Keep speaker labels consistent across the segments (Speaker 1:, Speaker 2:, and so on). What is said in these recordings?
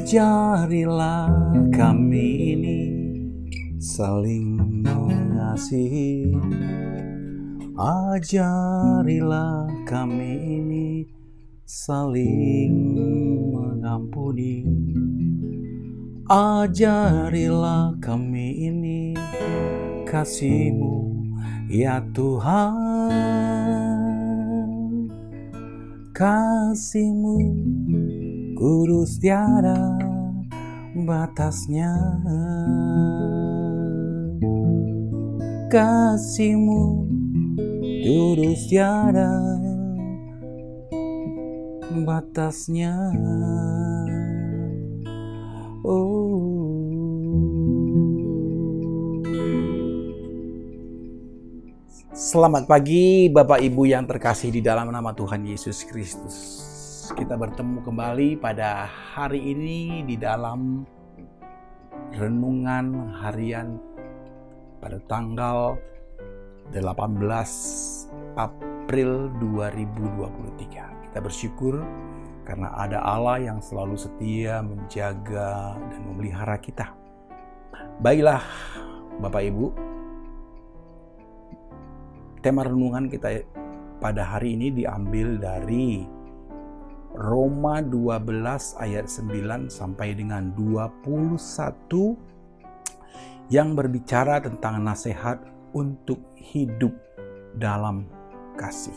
Speaker 1: Ajarilah kami ini saling mengasihi. Ajarilah kami ini saling mengampuni. Ajarilah kami ini kasih-Mu ya Tuhan. Kasih-Mu kudus tiada batasnya. Kasih-Mu kudus tiada batasnya. Selamat pagi Bapak Ibu yang terkasih di dalam nama Tuhan Yesus Kristus. Kita bertemu kembali pada hari ini di dalam renungan harian pada tanggal 18 April 2023. Kita bersyukur karena ada Allah yang selalu setia menjaga dan memelihara kita. Baiklah Bapak Ibu, tema renungan kita pada hari ini diambil dari Roma 12 ayat 9 sampai dengan 21 yang berbicara tentang nasihat untuk hidup dalam kasih.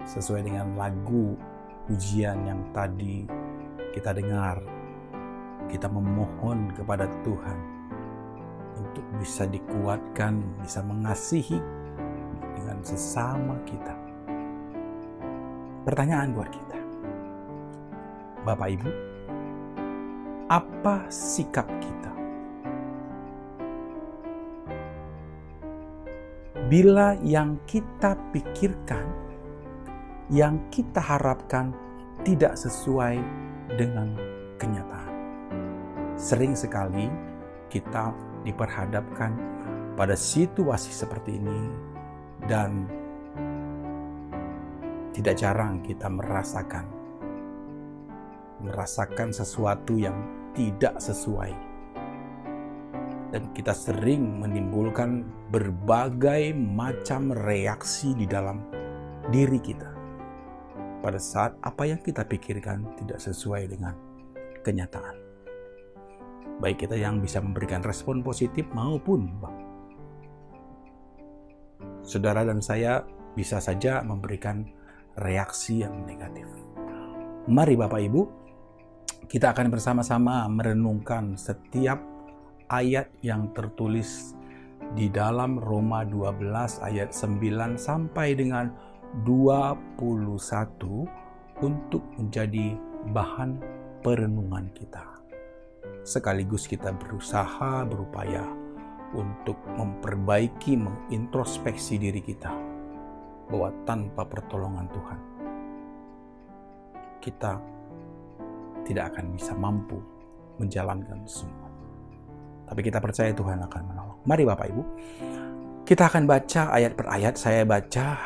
Speaker 1: Sesuai dengan lagu pujian yang tadi kita dengar, kita memohon kepada Tuhan untuk bisa dikuatkan, bisa mengasihi dengan sesama kita. Pertanyaan buat kita, Bapak Ibu, apa sikap kita bila yang kita pikirkan, yang kita harapkan tidak sesuai dengan kenyataan? Sering sekali kita diperhadapkan pada situasi seperti ini dan tidak jarang kita merasakan sesuatu yang tidak sesuai. Dan kita sering menimbulkan berbagai macam reaksi di dalam diri kita pada saat apa yang kita pikirkan tidak sesuai dengan kenyataan. Baik kita yang bisa memberikan respon positif maupun saudara dan saya bisa saja memberikan reaksi yang negatif. Mari Bapak Ibu, kita akan bersama-sama merenungkan setiap ayat yang tertulis di dalam Roma 12 ayat 9 sampai dengan 21 untuk menjadi bahan perenungan kita. Sekaligus kita berupaya untuk memperbaiki, mengintrospeksi diri kita bahwa tanpa pertolongan Tuhan kita tidak akan bisa mampu menjalankan semua. Tapi kita percaya Tuhan akan menolong. Mari Bapak Ibu, kita akan baca ayat per ayat. Saya baca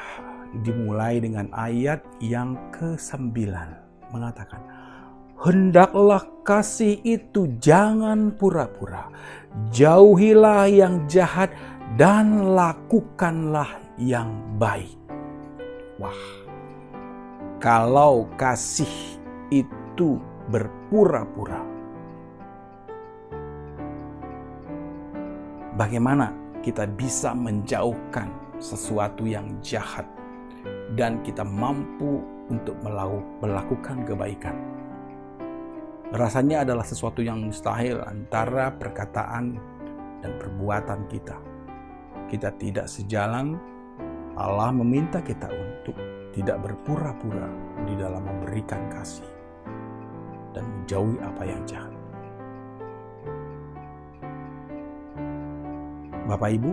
Speaker 1: dimulai dengan ayat yang ke-9 mengatakan, hendaklah kasih itu jangan pura-pura, jauhilah yang jahat dan lakukanlah yang baik. Wah, kalau kasih itu berpura-pura, bagaimana kita bisa menjauhkan sesuatu yang jahat dan kita mampu untuk melakukan kebaikan? Rasanya adalah sesuatu yang mustahil antara perkataan dan perbuatan kita. Kita tidak sejalan. Allah meminta kita untuk tidak berpura-pura di dalam memberikan kasih dan menjauhi apa yang jahat. Bapak Ibu,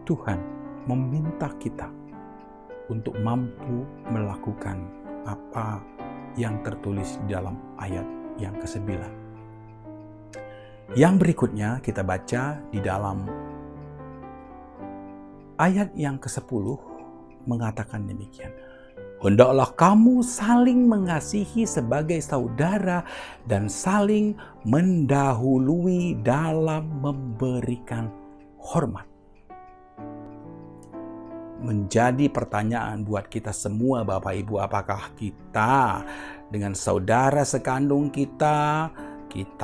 Speaker 1: Tuhan meminta kita untuk mampu melakukan apa yang tertulis di dalam ayat yang ke-9. Yang berikutnya kita baca di dalam ayat yang ke-10 mengatakan demikian. Hendaklah kamu saling mengasihi sebagai saudara dan saling mendahului dalam memberikan hormat. Menjadi pertanyaan buat kita semua Bapak Ibu, apakah kita dengan saudara sekandung kita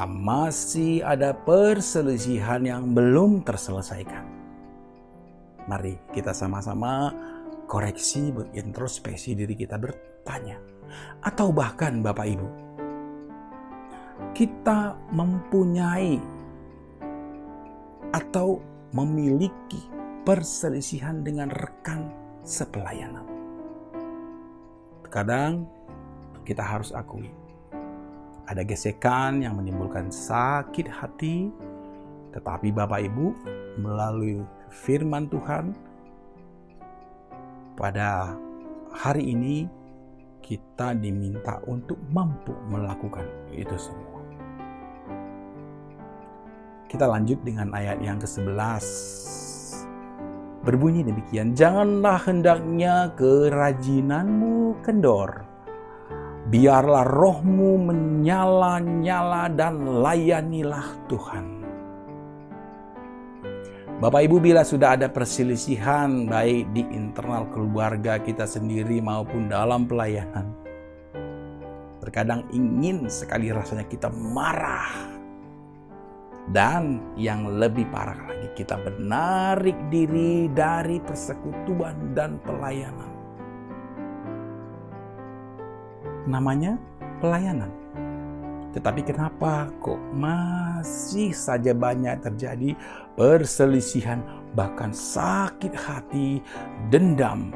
Speaker 1: masih ada perselisihan yang belum terselesaikan? Mari kita sama-sama koreksi, berintrospeksi diri kita, bertanya. Atau bahkan Bapak Ibu, kita mempunyai atau memiliki perselisihan dengan rekan sepelayanan. Terkadang kita harus akui, ada gesekan yang menimbulkan sakit hati, tetapi Bapak Ibu melalui firman Tuhan pada hari ini kita diminta untuk mampu melakukan itu semua. Kita lanjut dengan ayat yang ke-11. Berbunyi demikian, janganlah hendaknya kerajinanmu kendor. Biarlah rohmu menyala-nyala dan layanilah Tuhan. Bapak Ibu, bila sudah ada perselisihan baik di internal keluarga kita sendiri maupun dalam pelayanan, terkadang ingin sekali rasanya kita marah. Dan yang lebih parah lagi, kita menarik diri dari persekutuan dan pelayanan. Namanya pelayanan. Tetapi kenapa kok masih saja banyak terjadi perselisihan, bahkan sakit hati, dendam,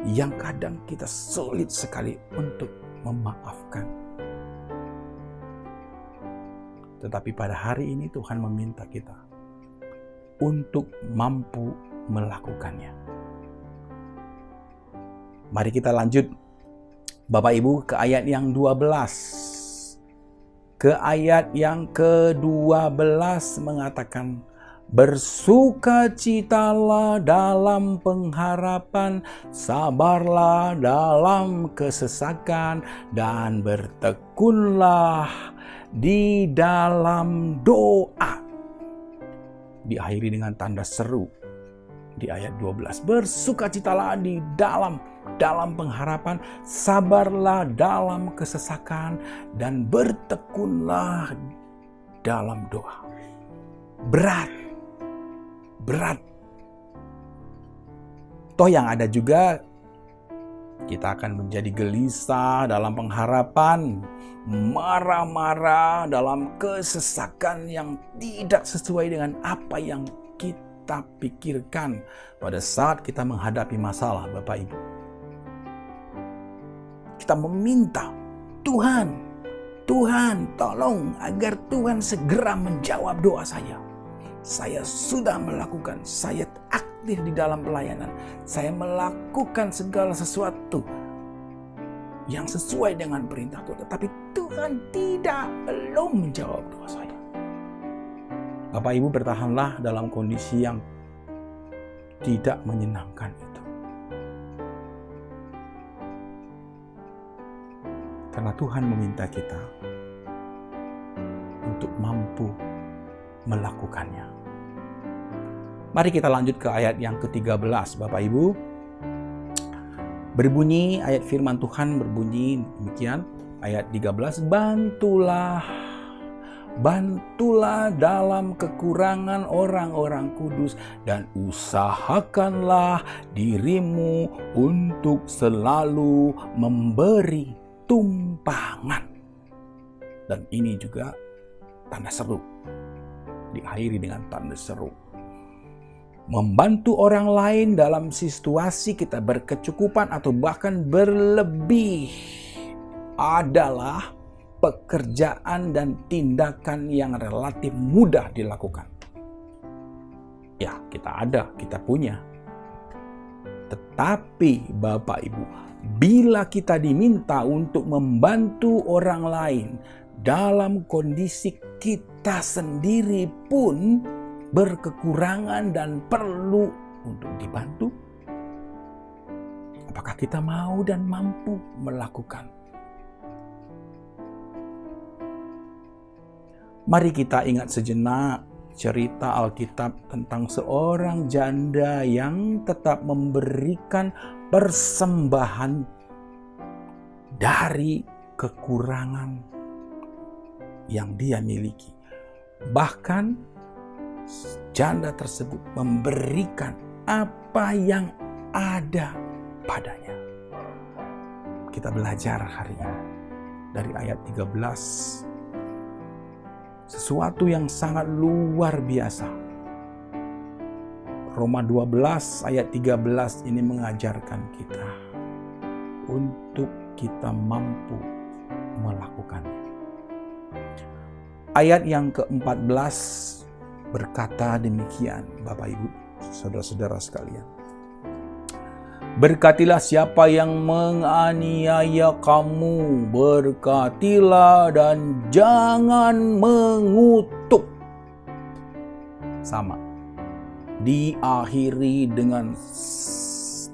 Speaker 1: yang kadang kita sulit sekali untuk memaafkan. Tetapi pada hari ini Tuhan meminta kita untuk mampu melakukannya. Mari kita lanjut Bapak Ibu ke ayat yang 12. Ke ayat yang ke-12 mengatakan, bersukacitalah dalam pengharapan, sabarlah dalam kesesakan, dan bertekunlah di dalam doa. Diakhiri dengan tanda seru di ayat 12. Bersukacitalah di dalam pengharapan, sabarlah dalam kesesakan, dan bertekunlah dalam doa. Berat. Toh yang ada juga kita akan menjadi gelisah dalam pengharapan, marah-marah dalam kesesakan yang tidak sesuai dengan apa yang kita pikirkan pada saat kita menghadapi masalah, Bapak Ibu. Kita meminta, Tuhan tolong agar Tuhan segera menjawab doa saya. Saya sudah melakukan, saya aktif di dalam pelayanan, saya melakukan segala sesuatu yang sesuai dengan perintah Tuhan, tetapi Tuhan belum menjawab doa saya. Bapak Ibu, bertahanlah dalam kondisi yang tidak menyenangkan itu. Karena Tuhan meminta kita untuk mampu melakukannya. Mari kita lanjut ke ayat yang ke-13, Bapak Ibu. Berbunyi, ayat firman Tuhan berbunyi demikian, ayat 13, Bantulah dalam kekurangan orang-orang kudus, dan usahakanlah dirimu untuk selalu memberi tumpangan. Dan ini juga tanda seru. Diakhiri dengan tanda seru. Membantu orang lain dalam situasi kita berkecukupan atau bahkan berlebih adalah pekerjaan dan tindakan yang relatif mudah dilakukan. Ya, kita punya. Tetapi Bapak Ibu, bila kita diminta untuk membantu orang lain dalam kondisi kita sendiri pun berkekurangan dan perlu untuk dibantu, Apakah kita mau dan mampu melakukan? Mari kita ingat sejenak cerita Alkitab tentang seorang janda yang tetap memberikan persembahan dari kekurangan yang dia miliki. Bahkan janda tersebut memberikan apa yang ada padanya. Kita belajar hari ini dari ayat 13. Sesuatu yang sangat luar biasa. Roma 12 ayat 13 ini mengajarkan kita untuk kita mampu melakukannya. Ayat yang ke-14 berkata demikian, Bapak Ibu, saudara-saudara sekalian. Berkatilah siapa yang menganiaya kamu, berkatilah dan jangan mengutuk. Sama. Diakhiri dengan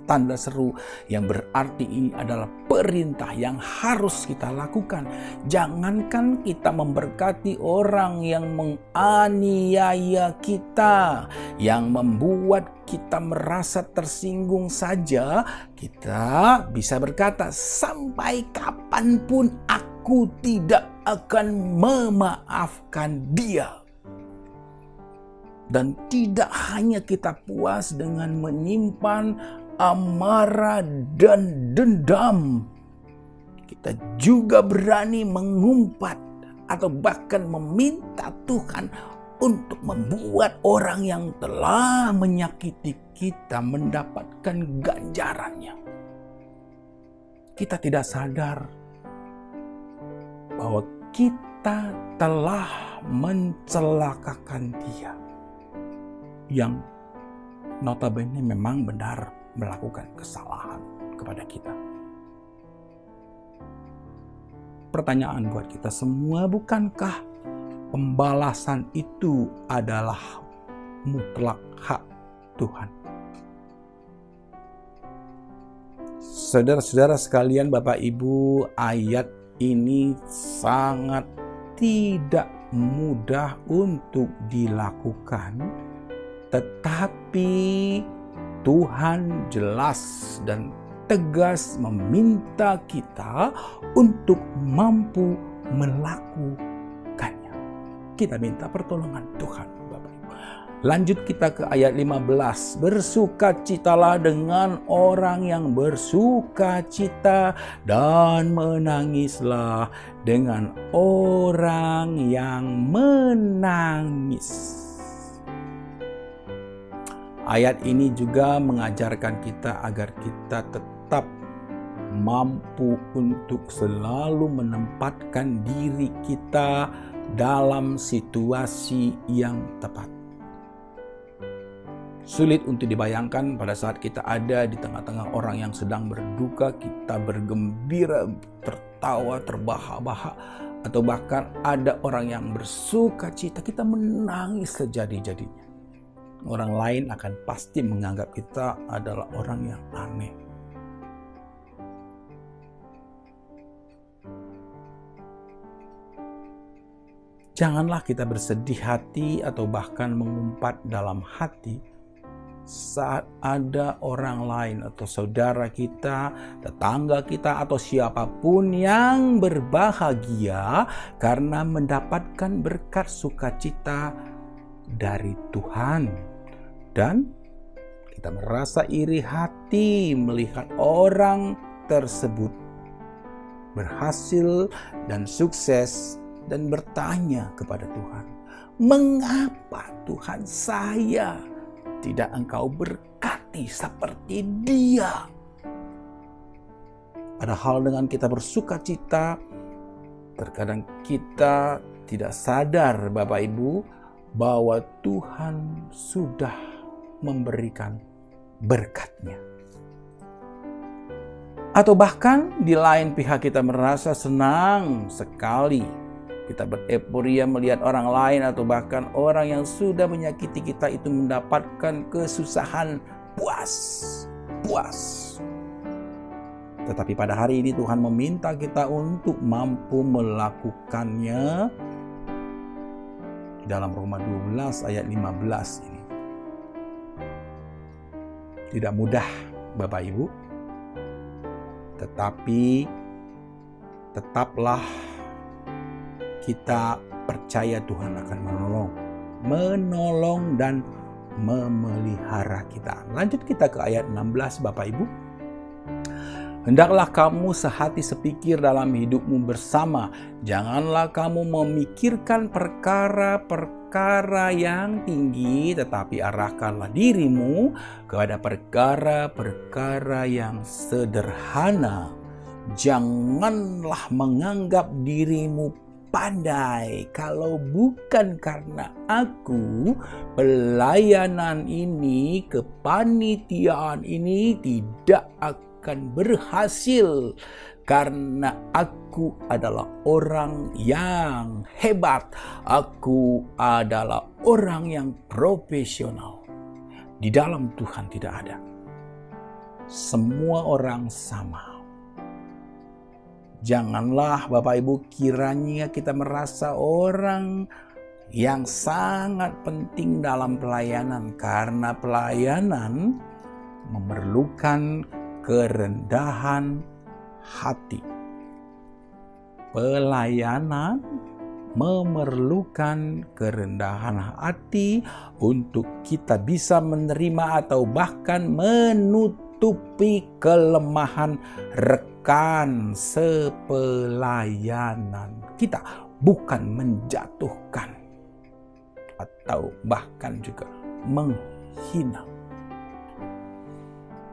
Speaker 1: tanda seru yang berarti ini adalah perintah yang harus kita lakukan. Jangankan kita memberkati orang yang menganiaya kita, yang membuat kita merasa tersinggung saja, kita bisa berkata, sampai kapanpun aku tidak akan memaafkan dia. Dan tidak hanya kita puas dengan menyimpan amarah dan dendam, kita juga berani mengumpat atau bahkan meminta Tuhan untuk membuat orang yang telah menyakiti kita mendapatkan ganjarannya. Kita tidak sadar bahwa kita telah mencelakakan dia yang notabene memang benar melakukan kesalahan kepada kita. Pertanyaan buat kita semua, bukankah pembalasan itu adalah mutlak hak Tuhan? Saudara-saudara sekalian, Bapak Ibu, ayat ini sangat tidak mudah untuk dilakukan, tetapi Tuhan jelas dan tegas meminta kita untuk mampu melakukannya. Kita minta pertolongan Tuhan, Bapak Ibu. Lanjut kita ke ayat 15. Bersukacitalah dengan orang yang bersukacita dan menangislah dengan orang yang menangis. Ayat ini juga mengajarkan kita agar kita tetap mampu untuk selalu menempatkan diri kita dalam situasi yang tepat. Sulit untuk dibayangkan pada saat kita ada di tengah-tengah orang yang sedang berduka, kita bergembira, tertawa, terbahak-bahak, atau bahkan ada orang yang bersuka cita, kita menangis sejadi-jadinya. Orang lain akan pasti menganggap kita adalah orang yang aneh. Janganlah kita bersedih hati atau bahkan mengumpat dalam hati saat ada orang lain atau saudara kita, tetangga kita, atau siapapun yang berbahagia karena mendapatkan berkat sukacita dari Tuhan. Dan kita merasa iri hati melihat orang tersebut berhasil dan sukses dan bertanya kepada Tuhan, mengapa Tuhan saya tidak Engkau berkati seperti dia? Padahal dengan kita bersukacita, terkadang kita tidak sadar, Bapak Ibu, bahwa Tuhan sudah memberikan berkat-Nya. Atau bahkan di lain pihak kita merasa senang sekali, kita bereporia melihat orang lain atau bahkan orang yang sudah menyakiti kita itu mendapatkan kesusahan, puas. Tetapi pada hari ini Tuhan meminta kita untuk mampu melakukannya di dalam Roma 12 ayat 15 ini. Tidak mudah Bapak Ibu, tetapi tetaplah kita percaya Tuhan akan menolong dan memelihara kita. Lanjut kita ke ayat 16 Bapak Ibu. Hendaklah kamu sehati sepikir dalam hidupmu bersama. Janganlah kamu memikirkan perkara-perkara yang tinggi, tetapi arahkanlah dirimu kepada perkara-perkara yang sederhana. Janganlah menganggap dirimu pandai kalau bukan karena aku, pelayanan ini, kepanitiaan ini tidak akan berhasil karena aku adalah orang yang hebat, aku adalah orang yang profesional. Di dalam Tuhan tidak ada. Semua orang sama. Janganlah Bapak Ibu kiranya kita merasa orang yang sangat penting dalam pelayanan, karena pelayanan memerlukan kerendahan hati. Pelayanan memerlukan kerendahan hati untuk kita bisa menerima atau bahkan menutupi kelemahan rekan sepelayanan kita, bukan menjatuhkan atau bahkan juga menghina.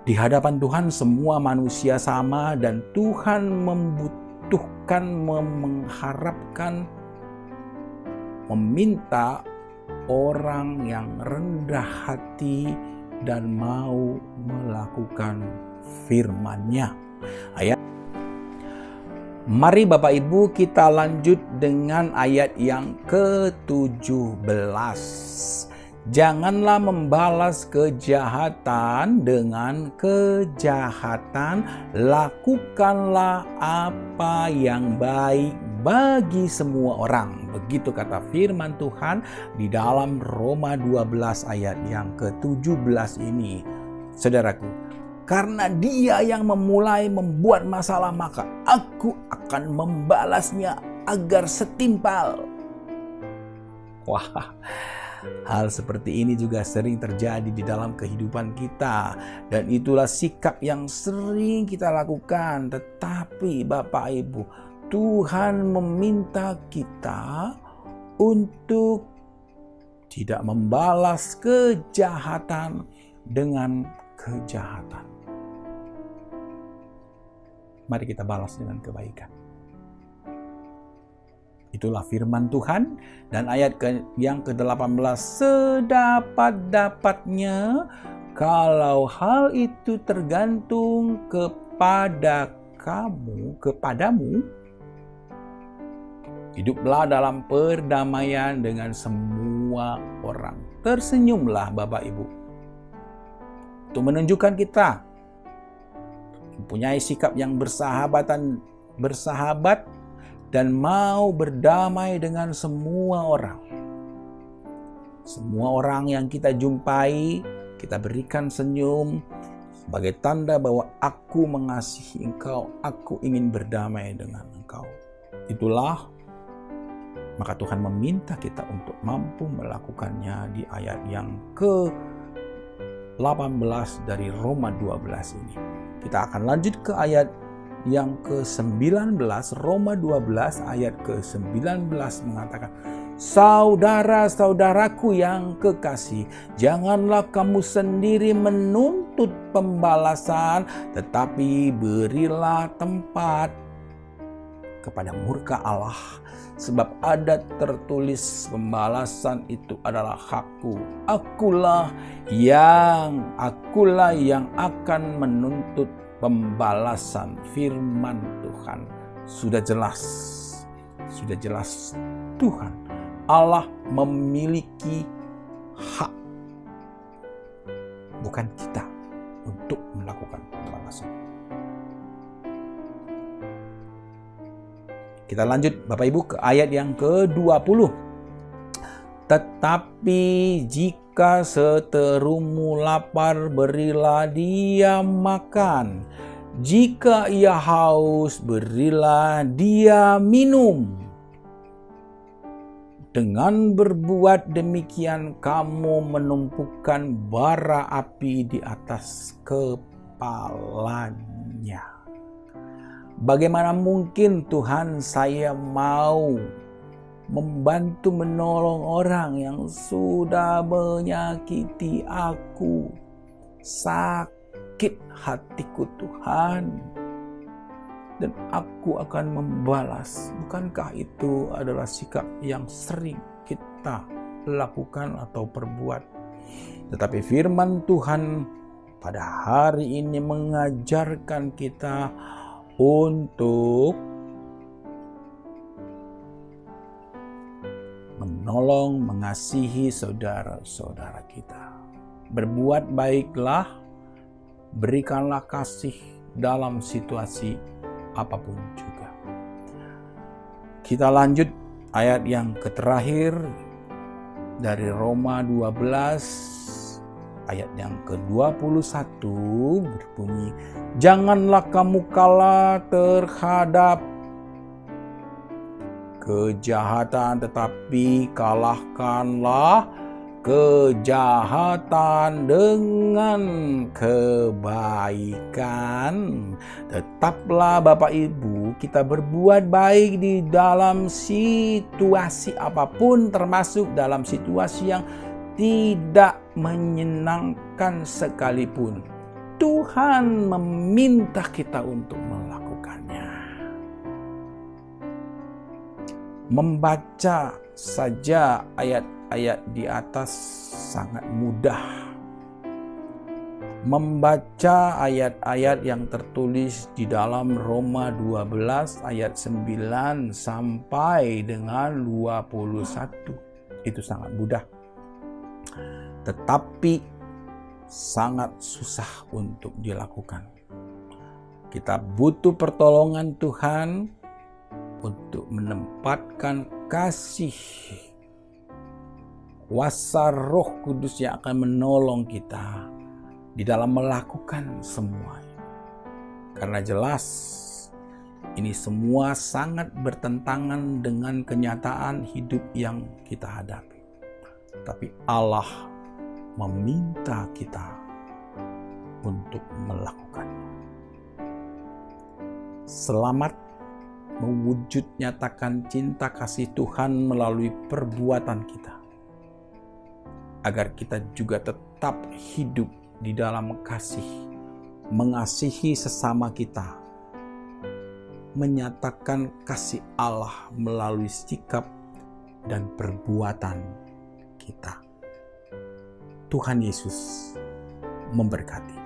Speaker 1: Di hadapan Tuhan semua manusia sama, dan Tuhan membutuhkan, mengharapkan, meminta orang yang rendah hati dan mau melakukan firman-Nya. Mari Bapak Ibu kita lanjut dengan ayat yang ke-17. Janganlah membalas kejahatan dengan kejahatan, lakukanlah apa yang baik bagi semua orang. Begitu kata firman Tuhan di dalam Roma 12 ayat yang ke-17 ini. Saudaraku, karena Dia yang memulai membuat masalah, maka aku akan membalasnya agar setimpal. Wah, hal seperti ini juga sering terjadi di dalam kehidupan kita, dan itulah sikap yang sering kita lakukan. Tetapi Bapak Ibu, Tuhan meminta kita untuk tidak membalas kejahatan dengan kejahatan. Mari kita balas dengan kebaikan. Itulah firman Tuhan. Dan ayat yang ke-18, sedapat-dapatnya kalau hal itu tergantung kepadamu, hiduplah dalam perdamaian dengan semua orang. Tersenyumlah Bapak Ibu. Untuk menunjukkan kita mempunyai sikap yang bersahabat dan mau berdamai dengan semua orang. Semua orang yang kita jumpai, kita berikan senyum sebagai tanda bahwa aku mengasihi engkau, aku ingin berdamai dengan engkau. Itulah maka Tuhan meminta kita untuk mampu melakukannya di ayat yang ke-18 dari Roma 12 ini. Kita akan lanjut ke ayat yang ke-19, Roma 12 ayat ke-19 mengatakan, saudara-saudaraku yang kekasih, janganlah kamu sendiri menuntut pembalasan, tetapi berilah tempat kepada murka Allah. Sebab ada tertulis, pembalasan itu adalah hakku. Akulah yang akan menuntut pembalasan. Firman Tuhan sudah jelas Tuhan Allah memiliki hak, bukan kita, untuk melakukan pembalasan. Kita lanjut Bapak Ibu ke ayat yang ke-20. Tetapi jika seterumu lapar, berilah dia makan. Jika ia haus, berilah dia minum. Dengan berbuat demikian, kamu menumpukan bara api di atas kepalanya. Bagaimana mungkin Tuhan saya mau membantu menolong orang yang sudah menyakiti aku? Sakit hatiku Tuhan, dan aku akan membalas. Bukankah itu adalah sikap yang sering kita lakukan atau perbuat? Tetapi firman Tuhan pada hari ini mengajarkan kita untuk menolong, mengasihi saudara-saudara kita. Berbuat baiklah, berikanlah kasih dalam situasi apapun juga. Kita lanjut ayat yang terakhir dari Roma 12 ayat yang ke-21 berbunyi, janganlah kamu kalah terhadap kejahatan, tetapi kalahkanlah kejahatan dengan kebaikan. Tetaplah Bapak Ibu, kita berbuat baik di dalam situasi apapun, termasuk dalam situasi yang tidak menyenangkan sekalipun. Tuhan meminta kita untuk melakukannya. Membaca saja ayat-ayat di atas sangat mudah. Membaca ayat-ayat yang tertulis di dalam Roma 12 ayat 9 sampai dengan 21 itu sangat mudah. Tetapi sangat susah untuk dilakukan. Kita butuh pertolongan Tuhan untuk menempatkan kasih kuasa Roh Kudus yang akan menolong kita di dalam melakukan semuanya. Karena jelas ini semua sangat bertentangan dengan kenyataan hidup yang kita hadapi. Tapi Allah meminta kita untuk melakukannya. Selamat mewujud nyatakan cinta kasih Tuhan melalui perbuatan kita, agar kita juga tetap hidup di dalam kasih, mengasihi sesama kita, menyatakan kasih Allah melalui sikap dan perbuatan kita. Tuhan Yesus memberkati.